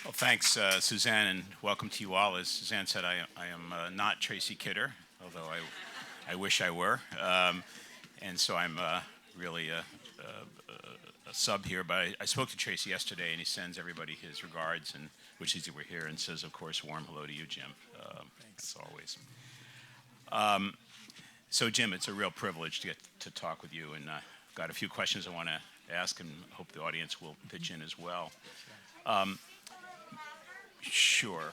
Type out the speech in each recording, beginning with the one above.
Well, thanks, Suzanne, and welcome to you all. As Suzanne said, I am not Tracy Kidder, although I wish I were. And so I'm really a sub here. But I spoke to Tracy yesterday, and he sends everybody his regards, and wishes he were here, and says, of course, warm hello to you, Jim. Thanks. As always. So, Jim, it's a real privilege to get to talk with you, and I've got a few questions I want to ask, and hope the audience will pitch in as well. Sure.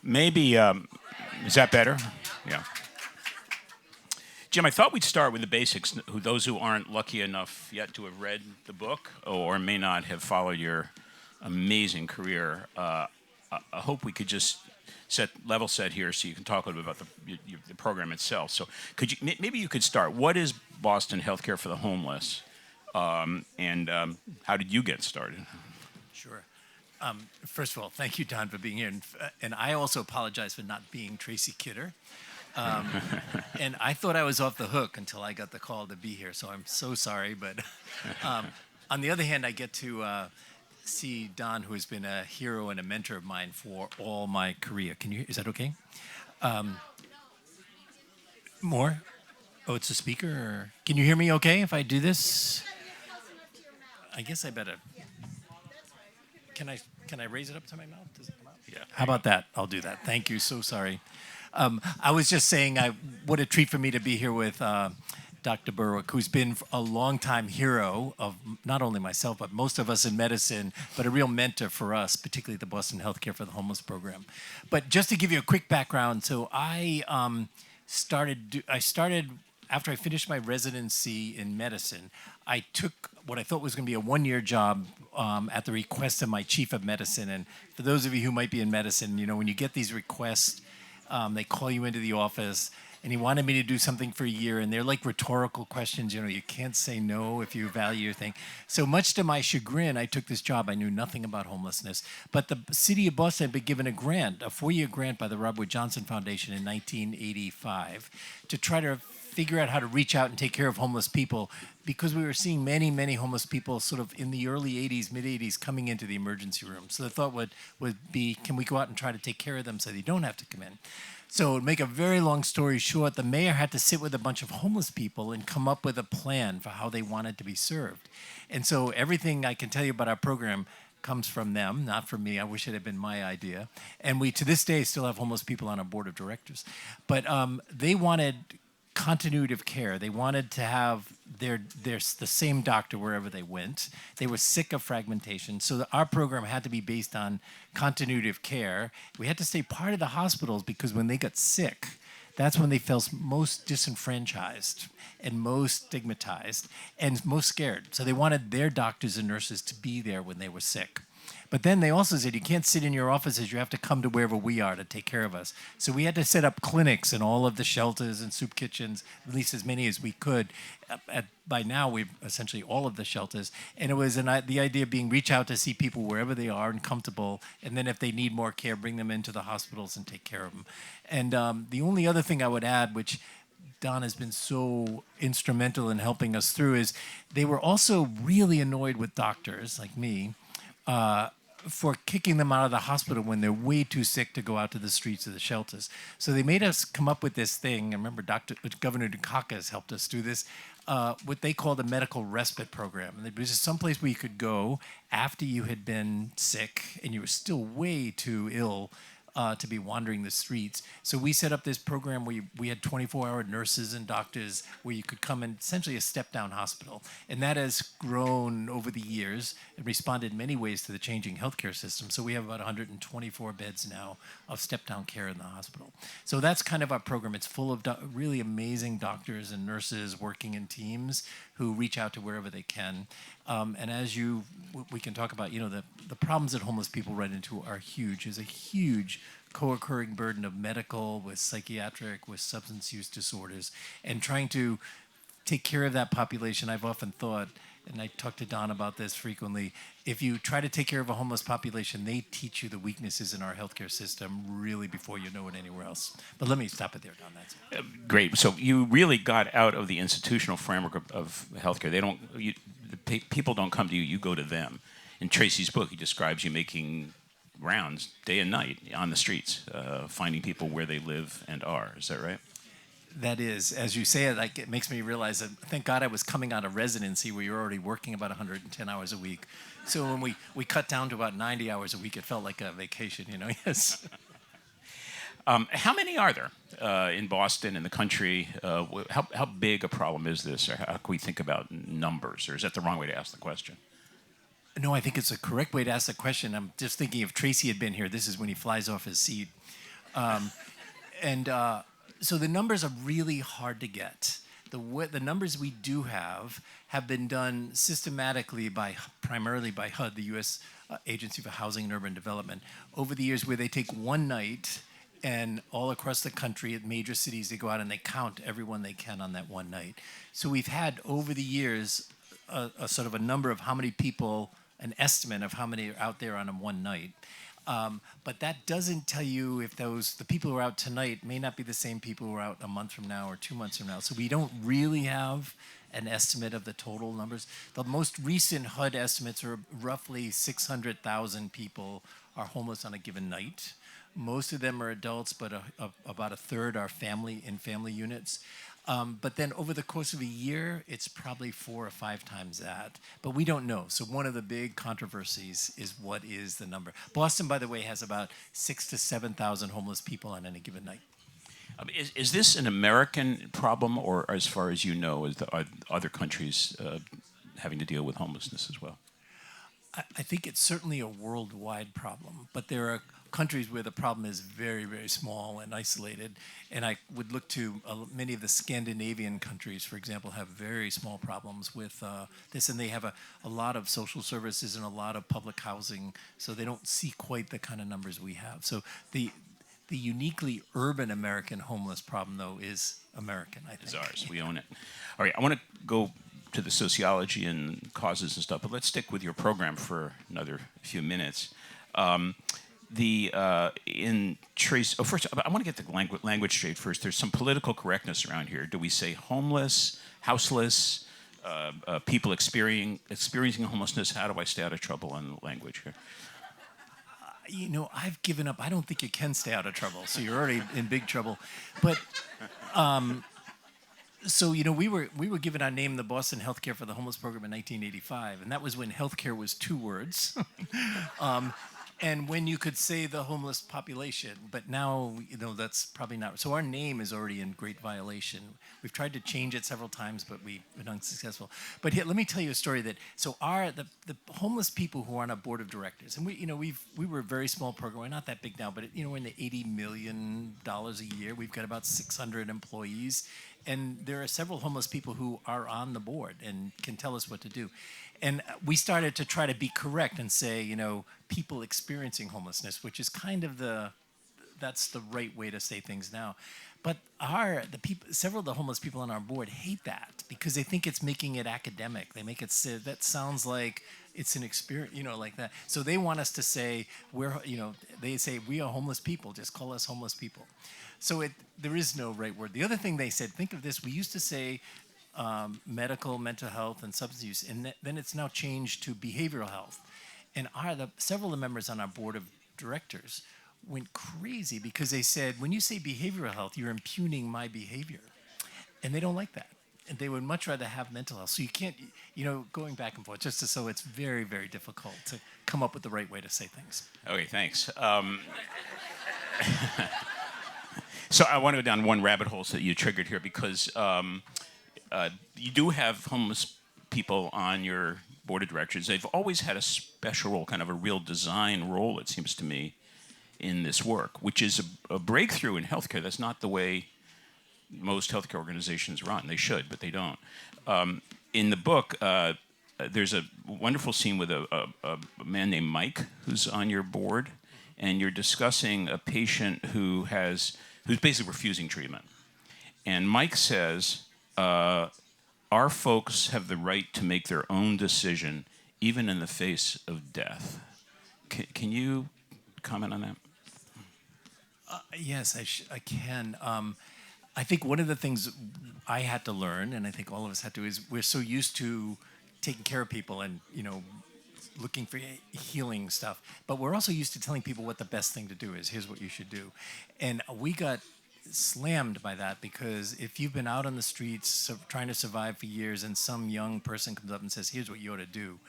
Maybe, is that better? Yeah. Jim, I thought we'd start with the basics. Those who aren't lucky enough yet to have read the book or may not have followed your amazing career, I hope we could just level set here so you can talk a little bit about the program itself. So maybe you could start. What is Boston Healthcare for the Homeless? And how did you get started? Sure. First of all, thank you, Don, for being here. And I also apologize for not being Tracy Kidder. And I thought I was off the hook until I got the call to be here, so I'm so sorry. But on the other hand, I get to see Don, who has been a hero and a mentor of mine for all my career. Is that okay? More? Oh, it's a speaker? Or, can you hear me okay if I do this? I guess I better. Can I raise it up to my mouth? Does it come out? Yeah. How about that? I'll do that. Thank you. So sorry. I was just saying, what a treat for me to be here with Dr. Berwick, who's been a longtime hero of not only myself, but most of us in medicine, but a real mentor for us, particularly the Boston Healthcare for the Homeless program. But just to give you a quick background, so I started after I finished my residency in medicine. I took what I thought was going to be a one-year job at the request of my chief of medicine. And for those of you who might be in medicine, you know, when you get these requests, they call you into the office, and he wanted me to do something for a year, and they're like rhetorical questions. You know, you can't say no if you value your thing. So much to my chagrin, I took this job. I knew nothing about homelessness. But the city of Boston had been given a grant, a 4-year grant by the Robert Wood Johnson Foundation in 1985 to try to figure out how to reach out and take care of homeless people, because we were seeing many, many homeless people sort of in the early 80s, mid-80s coming into the emergency room. So the thought would be, can we go out and try to take care of them so they don't have to come in? So to make a very long story short, the mayor had to sit with a bunch of homeless people and come up with a plan for how they wanted to be served. And so everything I can tell you about our program comes from them, not from me. I wish it had been my idea. And we, to this day, still have homeless people on our board of directors. But they wanted continuity of care. They wanted to have the same doctor wherever they went. They were sick of fragmentation. So our program had to be based on continuity of care. We had to stay part of the hospitals because when they got sick, that's when they felt most disenfranchised and most stigmatized and most scared. So they wanted their doctors and nurses to be there when they were sick. But then they also said, you can't sit in your offices, you have to come to wherever we are to take care of us. So we had to set up clinics in all of the shelters and soup kitchens, at least as many as we could. By now, we've essentially all of the shelters. And it was the idea being reach out to see people wherever they are and comfortable, and then if they need more care, bring them into the hospitals and take care of them. And the only other thing I would add, which Don has been so instrumental in helping us through, is they were also really annoyed with doctors like me, for kicking them out of the hospital when they're way too sick to go out to the streets of the shelters. So they made us come up with this thing. I remember Governor Dukakis helped us do this, what they called a medical respite program. And it was just someplace where you could go after you had been sick and you were still way too ill to be wandering the streets. So we set up this program where we had 24-hour nurses and doctors where you could come in, essentially a step-down hospital. And that has grown over the years and responded in many ways to the changing healthcare system. So we have about 124 beds now of step-down care in the hospital. So that's kind of our program. It's full of really amazing doctors and nurses working in teams who reach out to wherever they can. And as we can talk about, you know, the problems that homeless people run into are huge. There's a huge co-occurring burden of medical, with psychiatric, with substance use disorders, and trying to take care of that population. I've often thought, and I talk to Don about this frequently, if you try to take care of a homeless population, they teach you the weaknesses in our healthcare system really before you know it anywhere else. But let me stop it there, Don. That's it. Great. So you really got out of the institutional framework of healthcare. People don't come to you, you go to them. in Tracy's book, he describes you making rounds day and night on the streets, finding people where they live and are. Is that right? That is, as you say it, like it makes me realize that thank God I was coming out of residency where you're already working about 110 hours a week. So when we cut down to about 90 hours a week, it felt like a vacation, you know, yes. How many are there in Boston, in the country? How big a problem is this? Or how can we think about numbers? Or is that the wrong way to ask the question? No, I think it's a correct way to ask the question. I'm just thinking if Tracy had been here, this is when he flies off his seat. So the numbers are really hard to get. The numbers we do have been done systematically primarily by HUD, the U.S. Agency for Housing and Urban Development, over the years, where they take one night and all across the country at major cities, they go out and they count everyone they can on that one night. So we've had over the years a sort of a number of how many people, an estimate of how many are out there on a one night. But that doesn't tell you if the people who are out tonight may not be the same people who are out a month from now or 2 months from now. So we don't really have an estimate of the total numbers. The most recent HUD estimates are roughly 600,000 people are homeless on a given night. Most of them are adults, but about a third are family units. But then over the course of a year, it's probably 4 or 5 times that. But we don't know. So one of the big controversies is what is the number. Boston, by the way, has about 6,000 to 7,000 homeless people on any given night. Is this an American problem, or as far as you know, are other countries having to deal with homelessness as well? I think it's certainly a worldwide problem, but there are countries where the problem is very, very small and isolated. And I would look to many of the Scandinavian countries, for example, have very small problems with this, and they have a lot of social services and a lot of public housing, so they don't see quite the kind of numbers we have. So the uniquely urban American homeless problem, though, is American, I think. It's ours. We own it. All right, I want to go to the sociology and causes and stuff, but let's stick with your program for another few minutes. First, I want to get the language straight first. There's some political correctness around here. Do we say homeless, houseless, people experiencing homelessness? How do I stay out of trouble on the language here? You know, I've given up. I don't think you can stay out of trouble, so you're already in big trouble. But so, you know, we were given our name, the Boston Healthcare for the Homeless Program, in 1985, and that was when healthcare was 2 words. And when you could say the homeless population, but now, you know, that's probably not. So our name is already in great violation. We've tried to change it several times, but we've been unsuccessful. But here, let me tell you a story that, so the homeless people who are on our board of directors, and we were a very small program. We're not that big now, but we're in the $80 million a year. We've got about 600 employees. And there are several homeless people who are on the board and can tell us what to do. And we started to try to be correct and say, people experiencing homelessness, which is kind of that's the right way to say things now. But several of the homeless people on our board hate that because they think it's making it academic. They make it say, that sounds like it's an experience, like that. So they want us to say, they say, we are homeless people, just call us homeless people. So there is no right word. The other thing they said, think of this, we used to say mental health, and substance use, and then it's now changed to behavioral health. And several of the members on our board of directors went crazy because they said, when you say behavioral health, you're impugning my behavior. And they don't like that. And they would much rather have mental health. So you can't, going back and forth, so it's very, very difficult to come up with the right way to say things. Okay, thanks. So I want to go down one rabbit hole that you triggered here because you do have homeless people on your board of directors. They've always had a special role, kind of a real design role, it seems to me, in this work, which is a breakthrough in healthcare. That's not the way most healthcare organizations run. They should, but they don't. In the book, there's a wonderful scene with a man named Mike who's on your board, and you're discussing a patient who's basically refusing treatment. And Mike says, our folks have the right to make their own decision, even in the face of death. Can you comment on that? Yes, I can. I think one of the things I had to learn, and I think all of us had to, is we're so used to taking care of people and, looking for healing stuff. But we're also used to telling people what the best thing to do is. Here's what you should do. And we got slammed by that, because if you've been out on the streets trying to survive for years and some young person comes up and says, here's what you ought to do,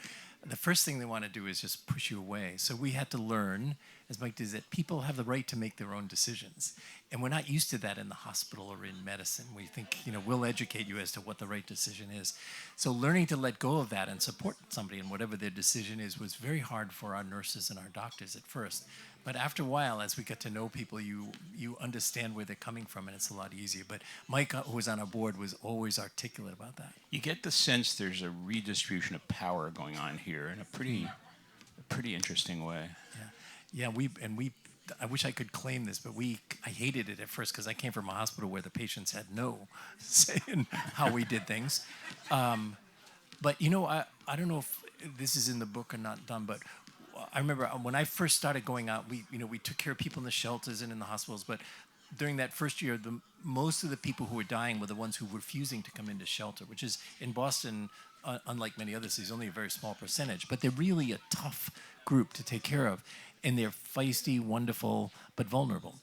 the first thing they want to do is just push you away. So we had to learn, as Mike did, that people have the right to make their own decisions. And we're not used to that in the hospital or in medicine. We think, we'll educate you as to what the right decision is. So learning to let go of that and support somebody in whatever their decision is was very hard for our nurses and our doctors at first. But after a while, as we get to know people, you understand where they're coming from, and it's a lot easier. But Mike, who was on our board, was always articulate about that. You get the sense there's a redistribution of power going on here in a pretty interesting way. Yeah. I wish I could claim this, but I hated it at first, because I came from a hospital where the patients had no say in how we did things. But I don't know if this is in the book or not done, but I remember when I first started going out, we took care of people in the shelters and in the hospitals, but during that first year, most of the people who were dying were the ones who were refusing to come into shelter, which is, in Boston, unlike many other cities, only a very small percentage. But they're really a tough group to take care of. And they're feisty, wonderful, but vulnerable.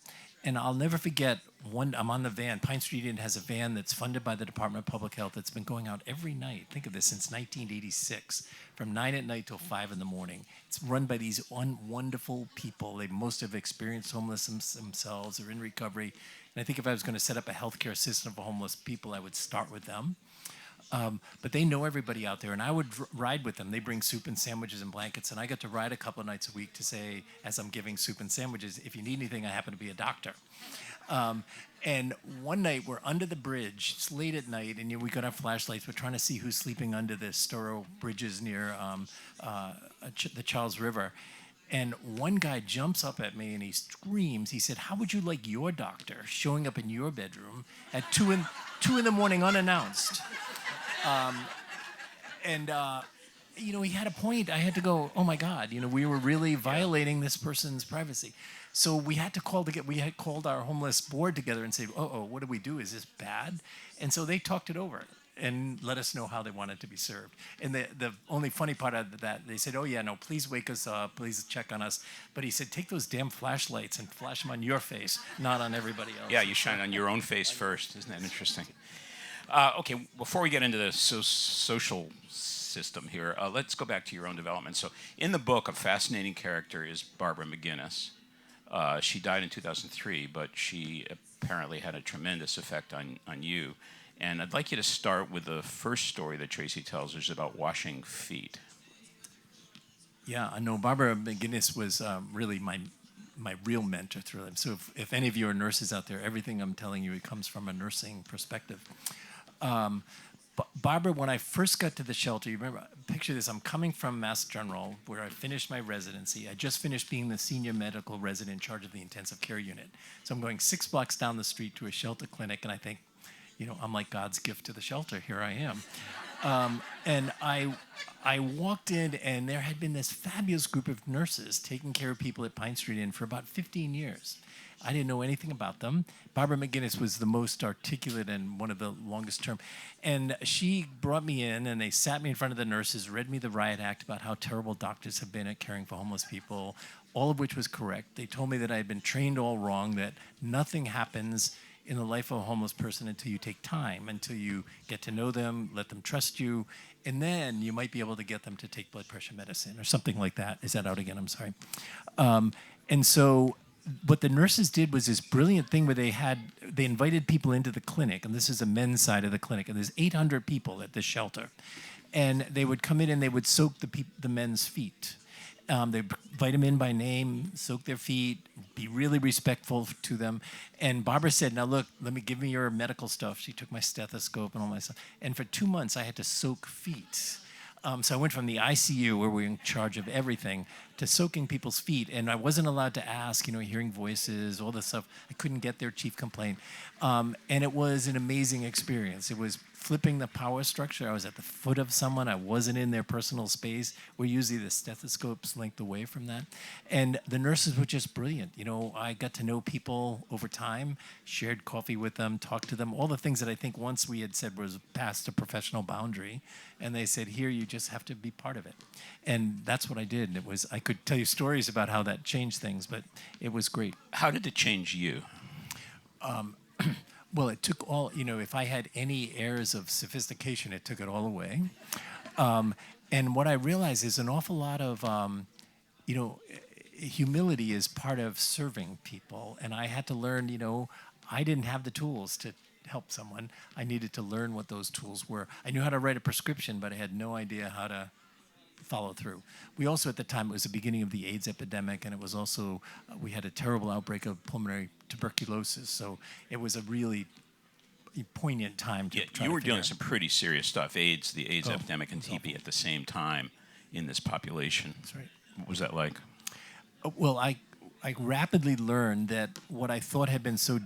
And I'll never forget, I'm on the van. Pine Street Inn has a van that's funded by the Department of Public Health that's been going out every night. Think of this, since 1986, from 9 at night till 5 in the morning. It's run by these wonderful people. They most have experienced homelessness themselves or in recovery. And I think if I was going to set up a healthcare system for homeless people, I would start with them. But they know everybody out there, and I would ride with them. They bring soup and sandwiches and blankets, and I got to ride a couple of nights a week to say, as I'm giving soup and sandwiches, if you need anything, I happen to be a doctor. And one night, we're under the bridge. It's late at night, and we got our flashlights. We're trying to see who's sleeping under the Storrow bridges near the Charles River. And one guy jumps up at me, and he screams. He said, "How would you like your doctor showing up in your bedroom at 2 in the morning unannounced?" He had a point. I had to go, oh my God, we were really violating this person's privacy. So we had called our homeless board together and said, what do we do? Is this bad? And so they talked it over and let us know how they wanted to be served. And the only funny part of that, they said, please wake us up, please check on us. But he said, take those damn flashlights and flash them on your face, not on everybody else. Yeah, you shine on your own face first. Isn't that interesting? Okay, before we get into the social system here, let's go back to your own development. So in the book, a fascinating character is Barbara McGinnis. She died in 2003, but she apparently had a tremendous effect on you. And I'd like you to start with the first story that Tracy tells us about washing feet. Yeah, I know Barbara McGinnis was really my real mentor through them. So if any of you are nurses out there, everything I'm telling you, it comes from a nursing perspective. Barbara, when I first got to the shelter, you remember, picture this, I'm coming from Mass General, where I finished my residency. I just finished being the senior medical resident in charge of the intensive care unit. So I'm going 6 blocks down the street to a shelter clinic, and I think, I'm like God's gift to the shelter. Here I am. And I walked in, and there had been this fabulous group of nurses taking care of people at Pine Street Inn for about 15 years. I didn't know anything about them. Barbara McGinnis was the most articulate and one of the longest term. And she brought me in, and they sat me in front of the nurses, read me the riot act about how terrible doctors have been at caring for homeless people, all of which was correct. They told me that I had been trained all wrong, that nothing happens in the life of a homeless person until you take time, until you get to know them, let them trust you, and then you might be able to get them to take blood pressure medicine or something like that. Is that out again? I'm sorry. And so what the nurses did was this brilliant thing where they invited people into the clinic, and this is the men's side of the clinic, and there's 800 people at this shelter. And they would come in and they would soak the men's feet. They'd invite them in by name, soak their feet, be really respectful to them. And Barbara said, now look, give me your medical stuff. She took my stethoscope and all my stuff. And for 2 months, I had to soak feet. So I went from the ICU, where we were in charge of everything, to soaking people's feet. And I wasn't allowed to ask, hearing voices, all this stuff. I couldn't get their chief complaint. And it was an amazing experience. It was flipping the power structure. I was at the foot of someone. I wasn't in their personal space. We're usually the stethoscope's length away from that. And the nurses were just brilliant. You know, I got to know people over time, shared coffee with them, talked to them, all the things that I think once we had said was past a professional boundary. And they said, here, you just have to be part of it. And that's what I did. And I could tell you stories about how that changed things, but it was great. How did it change you? Well, it took all, if I had any airs of sophistication, it took it all away. And what I realized is an awful lot of, humility is part of serving people. And I had to learn, I didn't have the tools to help someone. I needed to learn what those tools were. I knew how to write a prescription, but I had no idea how to follow through. We also, at the time, it was the beginning of the AIDS epidemic, and it was also, we had a terrible outbreak of pulmonary tuberculosis, so it was a really poignant time to try you to were figure doing out. some pretty serious stuff, the AIDS epidemic and TB at the same time in this population. That's right. What was that like? Well, I rapidly learned that what I thought had been so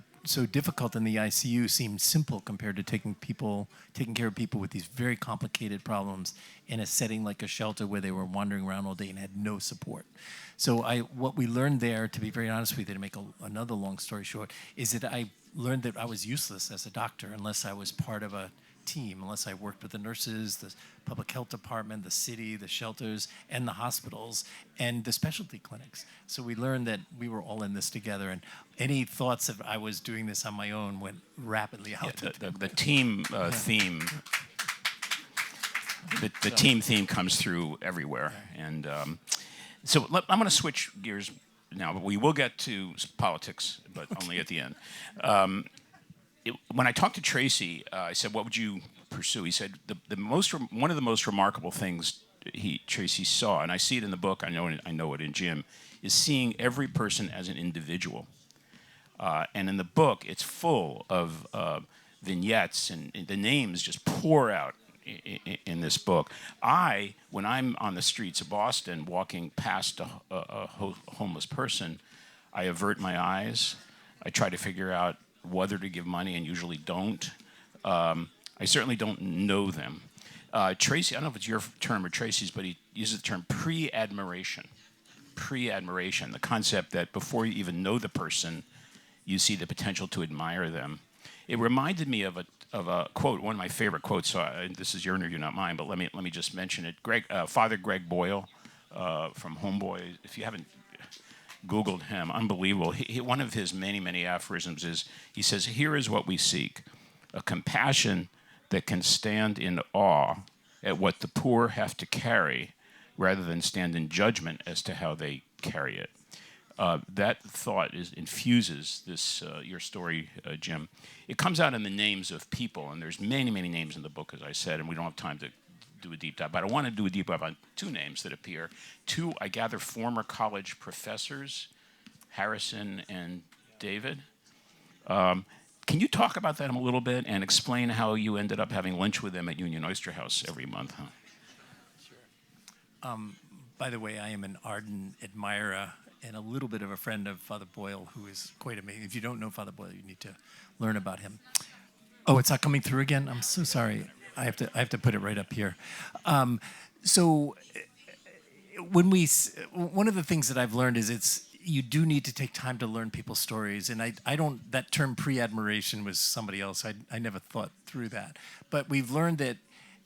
difficult in the ICU seemed simple compared to taking care of people with these very complicated problems in a setting like a shelter where they were wandering around all day and had no support. So what we learned there, to be very honest with you, to make another long story short, is that I learned that I was useless as a doctor unless I was part of a team, unless I worked with the nurses, the public health department, the city, the shelters, and the hospitals, and the specialty clinics. So we learned that we were all in this together, and any thoughts that I was doing this on my own went rapidly out. The team theme. The team theme comes through everywhere, and so I'm going to switch gears now. But we will get to politics, but only at the end. When I talked to Tracy, I said, "What would you pursue?" He said, "One of the most remarkable things Tracy saw, and I see it in the book. I know it in Jim, is seeing every person as an individual. And in the book, it's full of vignettes, and the names just pour out in this book. When I'm on the streets of Boston, walking past a homeless person, I avert my eyes. I try to figure out whether to give money, and usually don't. I certainly don't know them. Tracy, I don't know if it's your term or Tracy's, but he uses the term pre-admiration. Pre-admiration, the concept that before you even know the person, you see the potential to admire them. It reminded me of a quote, one of my favorite quotes. So this is your interview, not mine, but let me just mention it. Father Greg Boyle from Homeboy. If you haven't Googled him, unbelievable. One of his many aphorisms is, he says, "Here is what we seek: a compassion that can stand in awe at what the poor have to carry, rather than stand in judgment as to how they carry it." That thought infuses this your story, Jim. It comes out in the names of people, and there's many names in the book, as I said, and we don't have time to do a deep dive. But I want to do a deep dive on two names that appear. Two, I gather, former college professors, Harrison and David. Can you talk about that a little bit and explain how you ended up having lunch with them at Union Oyster House every month? Huh? Sure. By the way, I am an ardent admirer and a little bit of a friend of Father Boyle, who is quite amazing. If you don't know Father Boyle, you need to learn about him. Oh, it's not coming through again? I'm so sorry. I have to put it right up here. So one of the things that I've learned is you do need to take time to learn people's stories. And I don't, that term pre-admiration was somebody else. I never thought through that. But we've learned that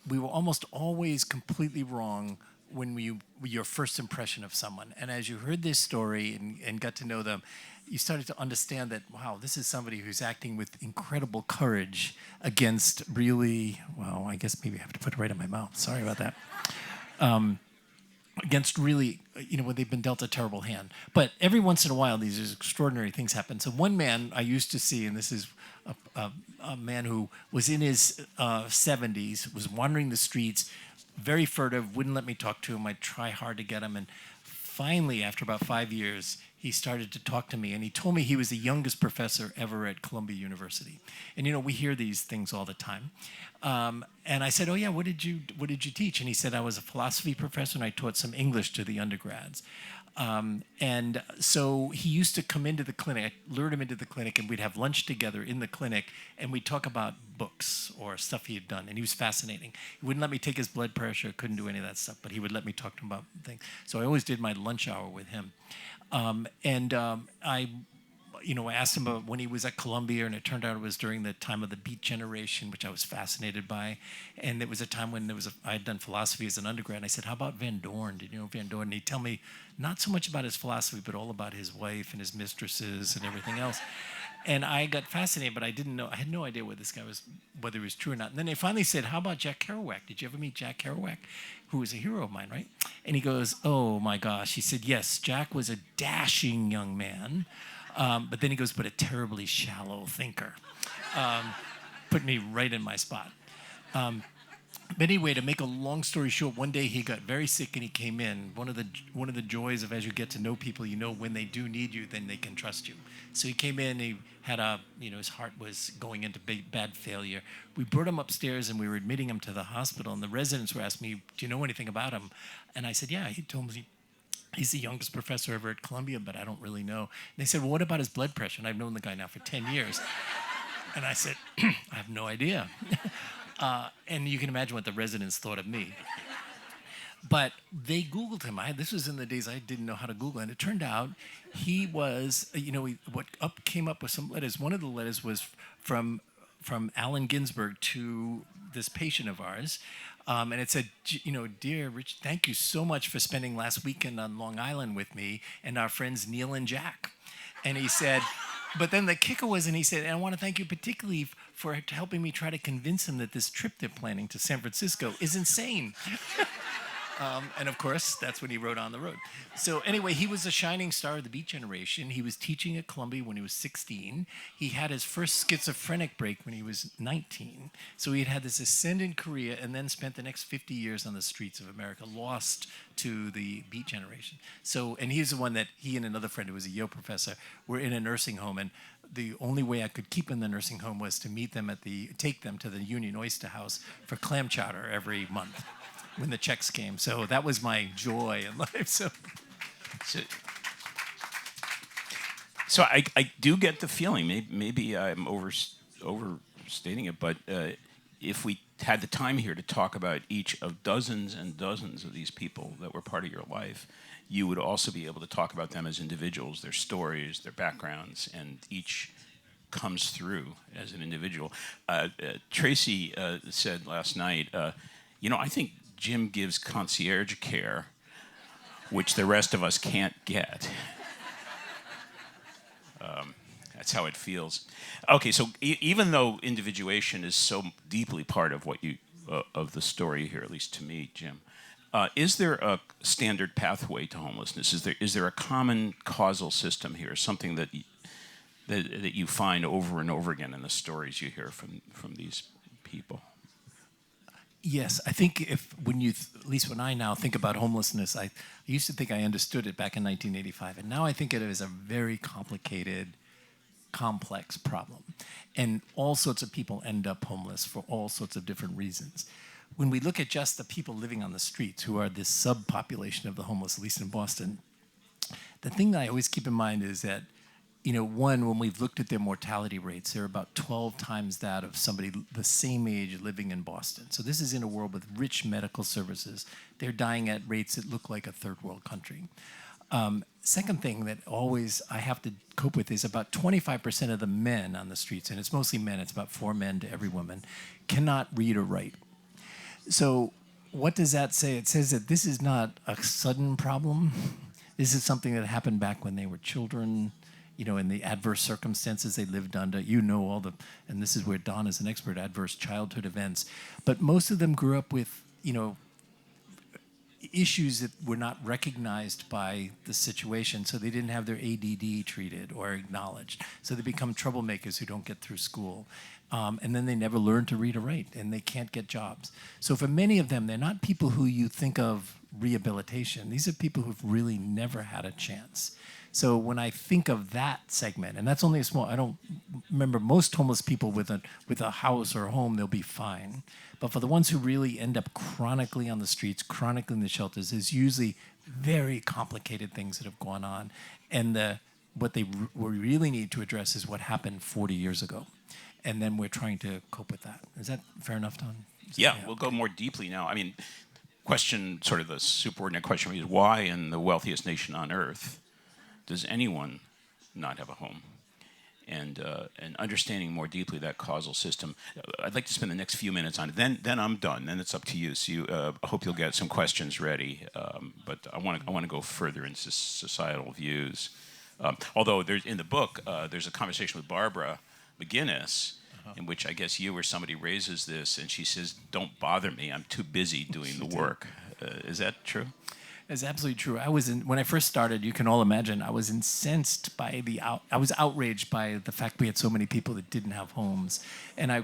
we were almost always completely wrong when your first impression of someone. And as you heard this story and got to know them, you started to understand that, wow, this is somebody who's acting with incredible courage against really, well, I guess maybe I have to put it right in my mouth. Sorry about that. Against really, when they've been dealt a terrible hand. But every once in a while, these extraordinary things happen. So one man I used to see, and this is a man who was in his 70s, was wandering the streets, very furtive, wouldn't let me talk to him. I'd try hard to get him. And finally, after about 5 years, he started to talk to me. And he told me he was the youngest professor ever at Columbia University. And, we hear these things all the time. And I said, "Oh, yeah, what did you teach?" And he said, "I was a philosophy professor, and I taught some English to the undergrads." And so he used to come into the clinic. I lured him into the clinic, and we'd have lunch together in the clinic, and we'd talk about books or stuff he had done. And he was fascinating. He wouldn't let me take his blood pressure, couldn't do any of that stuff, but he would let me talk to him about things. So I always did my lunch hour with him. I asked him about when he was at Columbia, and it turned out it was during the time of the Beat Generation, which I was fascinated by. And it was a time when I had done philosophy as an undergrad. And I said, "How about Van Dorn? Did you know Van Dorn?" And he'd tell me not so much about his philosophy, but all about his wife and his mistresses and everything else. And I got fascinated, but I didn't know. I had no idea what this guy was, whether he was true or not. And then they finally said, "How about Jack Kerouac? Did you ever meet Jack Kerouac, who was a hero of mine, right?" And he goes, "Oh my gosh." He said, "Yes, Jack was a dashing young man." But then he goes, "but a terribly shallow thinker." Put me right in my spot. But anyway, to make a long story short, one day he got very sick and he came in. One of the joys of as you get to know people, you know when they do need you, then they can trust you. So he came in. He had his heart was going into bad failure. We brought him upstairs and we were admitting him to the hospital. And the residents were asking me, "Do you know anything about him?" And I said, "Yeah." He told me. He's the youngest professor ever at Columbia, but I don't really know. And they said, "Well, what about his blood pressure?" And I've known the guy now for 10 years. And I said, "I have no idea." And you can imagine what the residents thought of me. But they Googled him. This was in the days I didn't know how to Google. And it turned out he was, came up with some letters. One of the letters was from Allen Ginsberg to this patient of ours. And it said, "Dear Rich, thank you so much for spending last weekend on Long Island with me and our friends Neil and Jack." And he said, but then the kicker was, and he said, "And I want to thank you particularly for helping me try to convince him that this trip they're planning to San Francisco is insane." And of course, that's when he wrote On the Road. So anyway, he was a shining star of the Beat Generation. He was teaching at Columbia when he was 16. He had his first schizophrenic break when he was 19. So he had this ascendant career and then spent the next 50 years on the streets of America, lost to the Beat Generation. So, and he's the one that he and another friend who was a Yale professor were in a nursing home, and the only way I could keep in the nursing home was to take them to the Union Oyster House for clam chowder every month when the checks came. So that was my joy in life. So I do get the feeling, maybe I'm overstating it, but if we had the time here to talk about each of dozens and dozens of these people that were part of your life, you would also be able to talk about them as individuals, their stories, their backgrounds, and each comes through as an individual. Tracy said last night, "I think Jim gives concierge care, which the rest of us can't get." That's how it feels. Okay, so even though individuation is so deeply part of what of the story here, at least to me, Jim, is there a standard pathway to homelessness? Is there a common causal system here? Something that you find over and over again in the stories you hear from these people? Yes, I think at least when I now think about homelessness, I used to think I understood it back in 1985, and now I think it is a very complicated, complex problem. And all sorts of people end up homeless for all sorts of different reasons. When we look at just the people living on the streets, who are this subpopulation of the homeless, at least in Boston, the thing that I always keep in mind is that, when we've looked at their mortality rates, they're about 12 times that of somebody the same age living in Boston. So this is in a world with rich medical services. They're dying at rates that look like a third world country. Second thing that always I have to cope with is about 25% of the men on the streets, and it's mostly men, it's about 4 men to every woman, cannot read or write. So what does that say? It says that this is not a sudden problem. This is something that happened back when they were children, in the adverse circumstances they lived under. And this is where Don is an expert, adverse childhood events. But most of them grew up with, issues that were not recognized by the situation, so they didn't have their ADD treated or acknowledged. So they become troublemakers who don't get through school. And then they never learn to read or write, and they can't get jobs. So for many of them, they're not people who you think of rehabilitation. These are people who've really never had a chance. So when I think of that segment, and that's only I don't remember most homeless people with a house or a home, they'll be fine. But for the ones who really end up chronically on the streets, chronically in the shelters, there's usually very complicated things that have gone on. And what we really need to address is what happened 40 years ago. And then we're trying to cope with that. Is that fair enough, Don? Yeah, we'll go more deeply now. I mean, question, sort of the superordinate question is, why in the wealthiest nation on earth does anyone not have a home? And understanding more deeply that causal system. I'd like to spend the next few minutes on it. Then I'm done. Then it's up to you. So I hope you'll get some questions ready. But I want to go further into societal views. Although in the book, there's a conversation with Barbara McGinnis, in which I guess you or somebody raises this, and she says, "Don't bother me. I'm too busy doing the work." Is that true? It's absolutely true. When I first started, you can all imagine, I was incensed by I was outraged by the fact we had so many people that didn't have homes, and I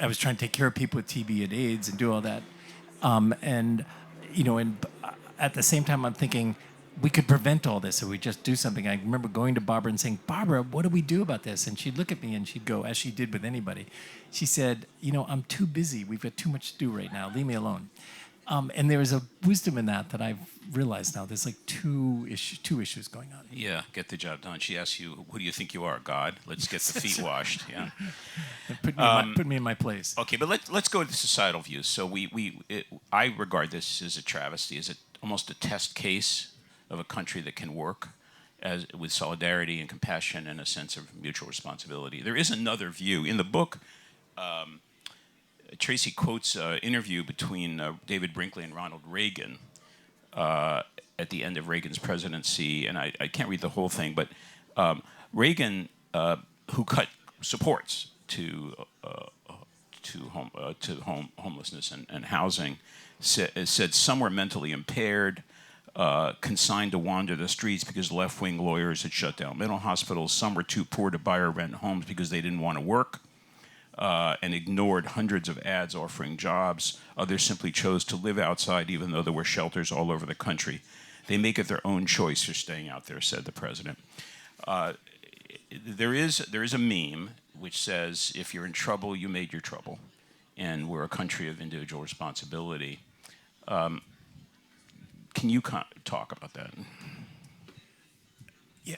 was trying to take care of people with TB and AIDS and do all that, and at the same time, I'm thinking we could prevent all this if we just do something. I remember going to Barbara and saying, "Barbara, what do we do about this?" And she'd look at me and she'd go, as she did with anybody, she said, "I'm too busy. We've got too much to do right now. Leave me alone." And there is a wisdom in that I've realized now. There's like two issues going on. Yeah, get the job done. She asks you, "Who do you think you are, God? Let's get the feet washed." Yeah. Put me in my place. Okay, but let's go to the societal views. So I regard this as a travesty, as almost a test case of a country that can work with solidarity and compassion and a sense of mutual responsibility. There is another view in the book. Tracy quotes an interview between David Brinkley and Ronald Reagan at the end of Reagan's presidency, and I can't read the whole thing, but Reagan, who cut supports to homelessness and housing, said some were mentally impaired, consigned to wander the streets because left-wing lawyers had shut down mental hospitals. Some were too poor to buy or rent homes because they didn't want to work. And ignored hundreds of ads offering jobs. Others simply chose to live outside even though there were shelters all over the country. They make it their own choice for staying out there, said the president. There is a meme which says, if you're in trouble, you made your trouble. And we're a country of individual responsibility. Can you talk about that? Yeah.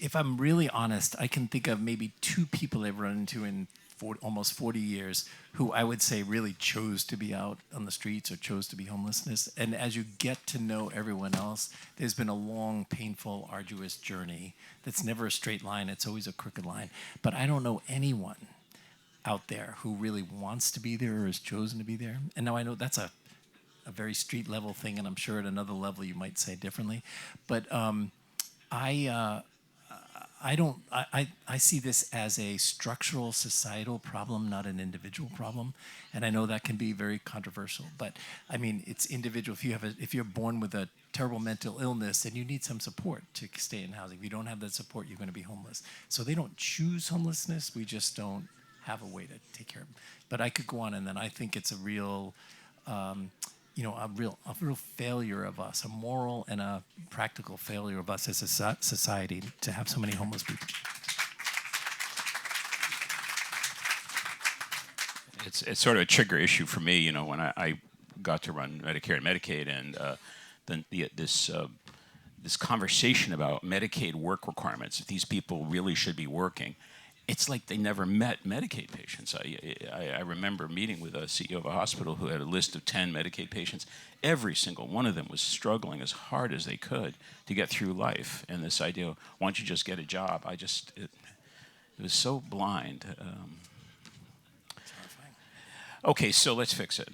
If I'm really honest, I can think of maybe two people I've run into in almost 40 years who I would say really chose to be out on the streets or chose to be homelessness. And as you get to know everyone else, there's been a long, painful, arduous journey that's never a straight line. It's always a crooked line. But I don't know anyone out there who really wants to be there or has chosen to be there. And now I know that's a very street level thing, and I'm sure at another level you might say differently. But I see this as a structural societal problem, not an individual problem, and I know that can be very controversial. But I mean, it's individual. If you're born with a terrible mental illness, then you need some support to stay in housing. If you don't have that support, you're going to be homeless. So they don't choose homelessness. We just don't have a way to take care of them. But I could go on, and then I think it's a real. A real failure of us, a moral and a practical failure of us as a society to have so many homeless people. It's sort of a trigger issue for me, when I got to run Medicare and Medicaid, and then this conversation about Medicaid work requirements. If these people really should be working. It's like they never met Medicaid patients. I remember meeting with a CEO of a hospital who had a list of 10 Medicaid patients. Every single one of them was struggling as hard as they could to get through life. And this idea, why don't you just get a job? it was so blind. Okay, so let's fix it.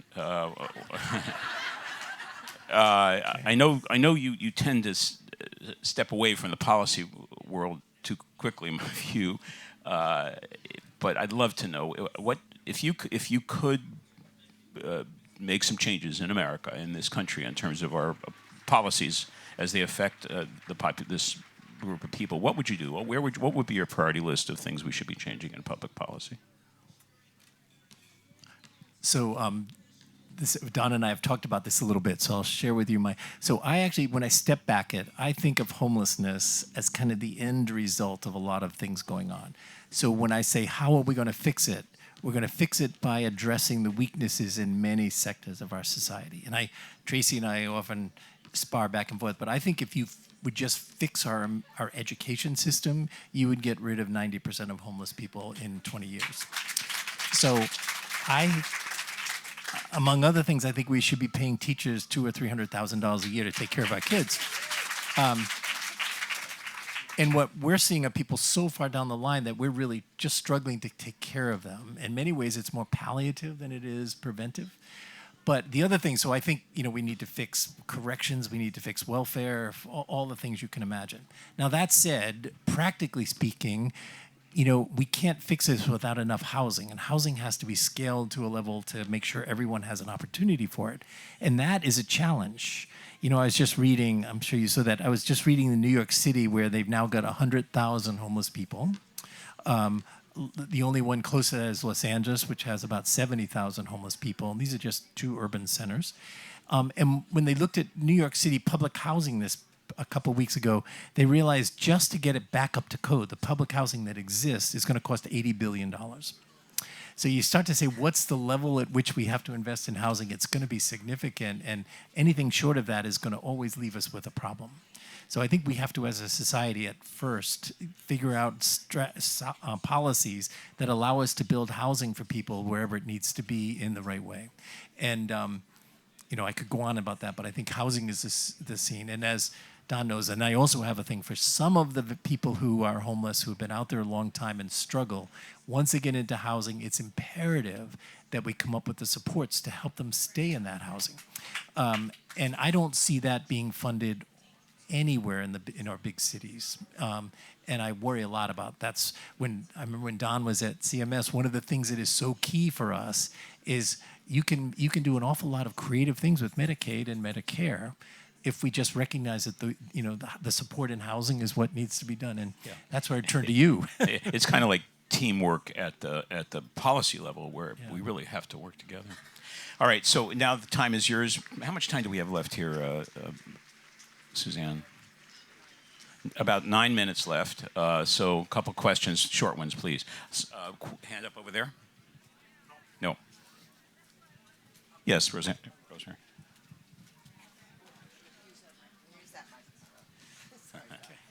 I know you tend to step away from the policy world too quickly, in my view. But I'd love to know what if you could make some changes in America, in this country, in terms of our policies as they affect this group of people. What would you do? What would be your priority list of things we should be changing in public policy? So Don and I have talked about this a little bit, so I'll share with you So I actually, when I step back I think of homelessness as kind of the end result of a lot of things going on. So when I say, how are we going to fix it? We're going to fix it by addressing the weaknesses in many sectors of our society. And Tracy and I often spar back and forth, but I think if you would just fix our education system, you would get rid of 90% of homeless people in 20 years. So among other things, I think we should be paying teachers $200,000 or $300,000 a year to take care of our kids. And what we're seeing are people so far down the line that we're really just struggling to take care of them. In many ways, it's more palliative than it is preventive. But the other thing, so I think, we need to fix corrections, we need to fix welfare, all the things you can imagine. Now, that said, practically speaking, we can't fix this without enough housing, and housing has to be scaled to a level to make sure everyone has an opportunity for it. And that is a challenge. I was just reading, I'm sure you saw that, I was just reading in New York City where they've now got 100,000 homeless people. The only one close to that is Los Angeles, which has about 70,000 homeless people. And these are just two urban centers. And when they looked at New York City public housing a couple of weeks ago, they realized just to get it back up to code, the public housing that exists is going to cost $80 billion. So you start to say, what's the level at which we have to invest in housing? It's going to be significant, and anything short of that is going to always leave us with a problem. So I think we have to, as a society, at first, figure out policies that allow us to build housing for people wherever it needs to be in the right way. And, I could go on about that, but I think housing is the scene. And as Don knows, and I also have a thing for some of the people who are homeless, who have been out there a long time and struggle, once they get into housing, it's imperative that we come up with the supports to help them stay in that housing. And I don't see that being funded anywhere in our big cities. And I worry a lot about that's when I remember when Don was at CMS, one of the things that is so key for us is you can do an awful lot of creative things with Medicaid and Medicare if we just recognize that the support in housing is what needs to be done. And that's where I turn to you. It's kind of like teamwork at the policy level where we really have to work together. All right, so now the time is yours. How much time do we have left here, Suzanne? About 9 minutes left. So a couple questions, short ones, please. Hand up over there. No. Yes, Rosemary.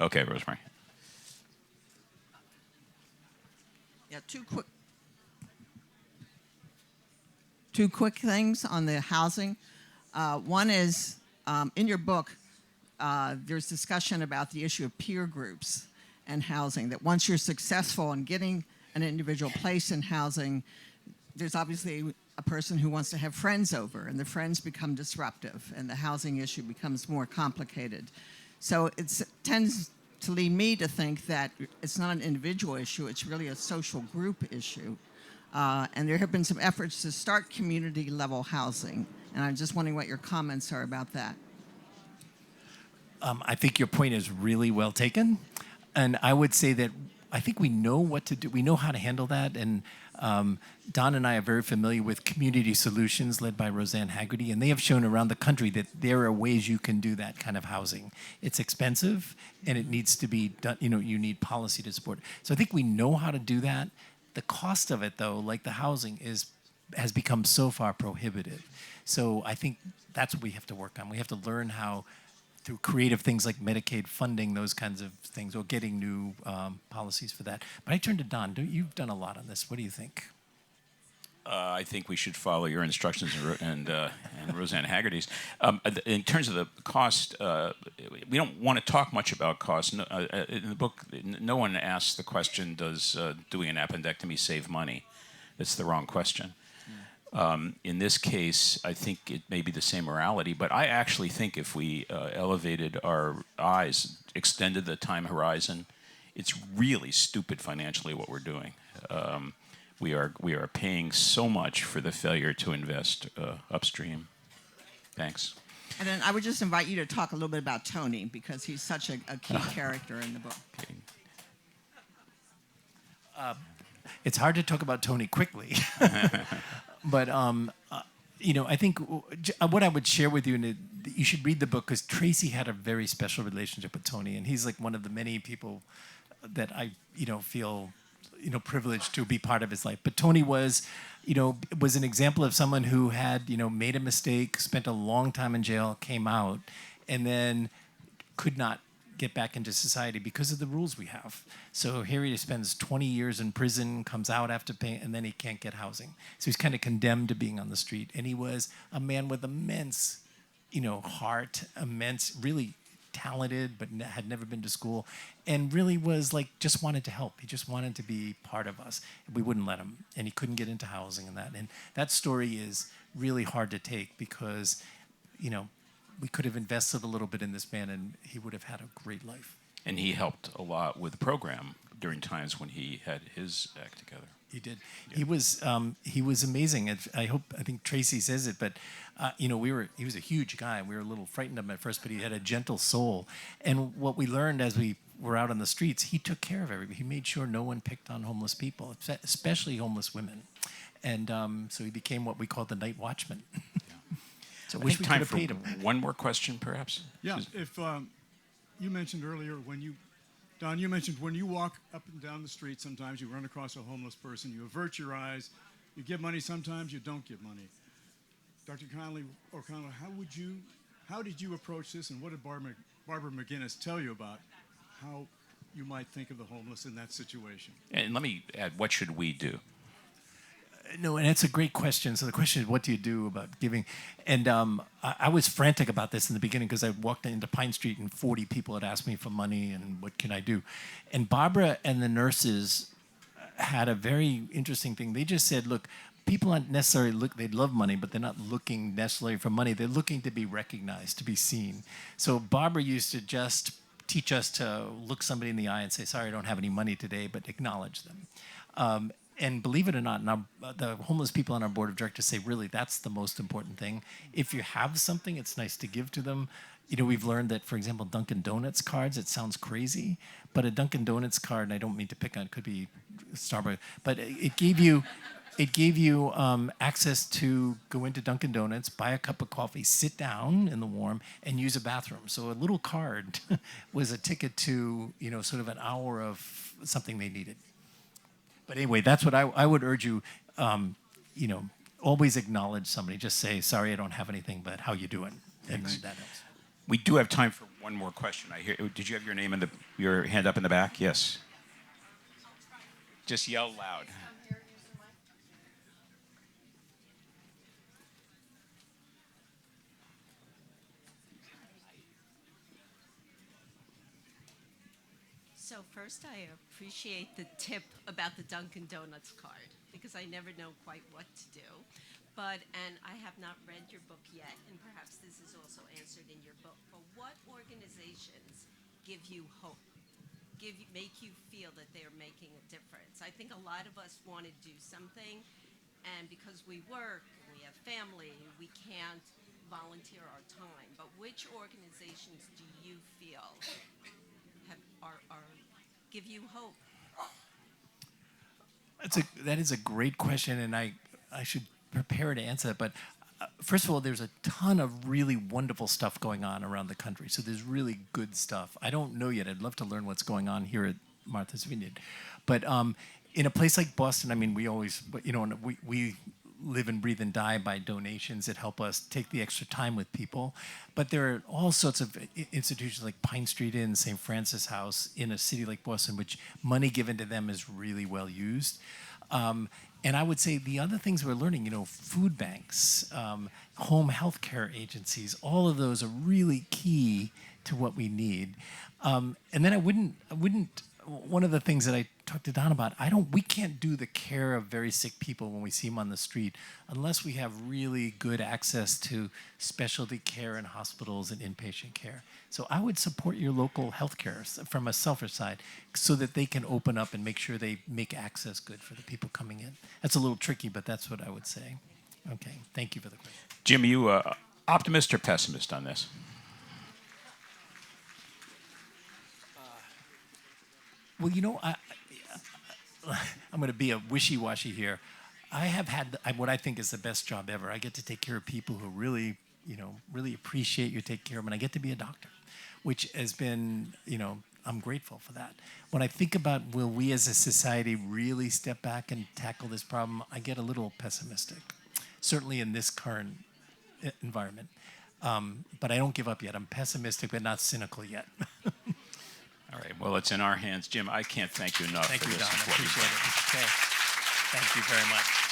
Okay, Rosemary. Yeah, two quick things on the housing. One is, in your book, there's discussion about the issue of peer groups and housing, that once you're successful in getting an individual place in housing, there's obviously a person who wants to have friends over, and the friends become disruptive, and the housing issue becomes more complicated. So it tends to lead me to think that it's not an individual issue, it's really a social group issue. And there have been some efforts to start community-level housing, and I'm just wondering what your comments are about that. I think your point is really well taken. And I would say that I think we know what to do. We know how to handle that. And Don and I are very familiar with Community Solutions led by Roseanne Haggerty. And they have shown around the country that there are ways you can do that kind of housing. It's expensive and it needs to be done. You need policy to support it. So I think we know how to do that. The cost of it, though, like the housing, has become so far prohibitive. So I think that's what we have to work on. We have to learn how, through creative things like Medicaid funding, those kinds of things, or getting new policies for that. But I turn to Don. You've done a lot on this. What do you think? I think we should follow your instructions and Roseanne Haggerty's. In terms of the cost, we don't want to talk much about cost. No, in the book, no one asks the question, does doing an appendectomy save money? That's the wrong question. In this case, I think it may be the same morality, but I actually think if we elevated our eyes, extended the time horizon, it's really stupid financially what we're doing. We are paying so much for the failure to invest upstream. Thanks. And then I would just invite you to talk a little bit about Tony, because he's such a key character in the book. Okay. It's hard to talk about Tony quickly. But, I think what I would share with you, and you should read the book, because Tracy had a very special relationship with Tony, and he's like one of the many people that I, feel privilege to be part of his life. But Tony was an example of someone who had, made a mistake, spent a long time in jail, came out, and then could not get back into society because of the rules we have. So here he spends 20 years in prison, comes out after paying, and then he can't get housing. So he's kind of condemned to being on the street. And he was a man with immense, heart, immense, really talented, but had never been to school, and really was just wanted to help. He just wanted to be part of us. We wouldn't let him, and he couldn't get into housing and that. And that story is really hard to take because, we could have invested a little bit in this man and he would have had a great life. And he helped a lot with the program during times when he had his act together. He did. Yeah. He was amazing. I think Tracy says it, but he was a huge guy. We were a little frightened of him at first, but he had a gentle soul. And what we learned as we were out on the streets, he took care of everybody. He made sure no one picked on homeless people, especially homeless women. And so he became what we call the night watchman. So I wish we could have paid him. One more question, perhaps? Yeah, if you mentioned earlier Don, you mentioned when you walk up and down the street, sometimes you run across a homeless person, you avert your eyes, you give money, sometimes you don't give money. Dr. O'Connell, how did you approach this, and what did Barbara McGinnis tell you about how you might think of the homeless in that situation? And let me add, what should we do? No, and it's a great question. So the question is, what do you do about giving? And I was frantic about this in the beginning because I walked into Pine Street and 40 people had asked me for money and what can I do? And Barbara and the nurses had a very interesting thing. They just said, look, people aren't necessarily they love money, but they're not looking necessarily for money. They're looking to be recognized, to be seen. So Barbara used to just teach us to look somebody in the eye and say, sorry, I don't have any money today, but acknowledge them. And believe it or not, the homeless people on our board of directors say, really, that's the most important thing. If you have something, it's nice to give to them. We've learned that, for example, Dunkin' Donuts cards, it sounds crazy, but a Dunkin' Donuts card, and I don't mean to pick on, it could be Starbucks, but it gave you access to go into Dunkin' Donuts, buy a cup of coffee, sit down in the warm, and use a bathroom. So a little card was a ticket to, sort of an hour of something they needed. But anyway, that's what I would urge you, always acknowledge somebody. Just say, sorry, I don't have anything, but how you doing? And that helps. We do have time for one more question. Did you have your name and your hand up in the back? Yes. Just yell loud. So first, I appreciate the tip about the Dunkin' Donuts card because I never know quite what to do. And I have not read your book yet, and perhaps this is also answered in your book. But what organizations give you hope, make you feel that they're making a difference? I think a lot of us want to do something, and because we work, and we have family, we can't volunteer our time. But which organizations do you feel give you hope? That is a great question, and I should prepare to answer that. But first of all, there's a ton of really wonderful stuff going on around the country. So there's really good stuff. I don't know yet. I'd love to learn what's going on here at Martha's Vineyard. But in a place like Boston, I mean, we always, we live and breathe and die by donations that help us take the extra time with people. But there are all sorts of institutions like Pine Street Inn, St. Francis House in a city like Boston, which money given to them is really well used. And I would say the other things we're learning, food banks, home health care agencies, all of those are really key to what we need. And then I wouldn't, one of the things that I talked to Don about, we can't do the care of very sick people when we see them on the street unless we have really good access to specialty care in hospitals and inpatient care. So I would support your local health care from a selfish side so that they can open up and make sure they make access good for the people coming in. That's a little tricky, but that's what I would say. Okay, thank you for the question. Jim, are you optimist or pessimist on this? Well, I'm going to be a wishy-washy here. I have had what I think is the best job ever. I get to take care of people who really appreciate you take care of them, and I get to be a doctor, which has been, I'm grateful for that. When I think about will we as a society really step back and tackle this problem, I get a little pessimistic, certainly in this current environment. But I don't give up yet. I'm pessimistic, but not cynical yet. All right. Well, it's in our hands. Jim, I can't thank you enough Thank for you, this. Don. I important appreciate it. Okay. Thank you very much.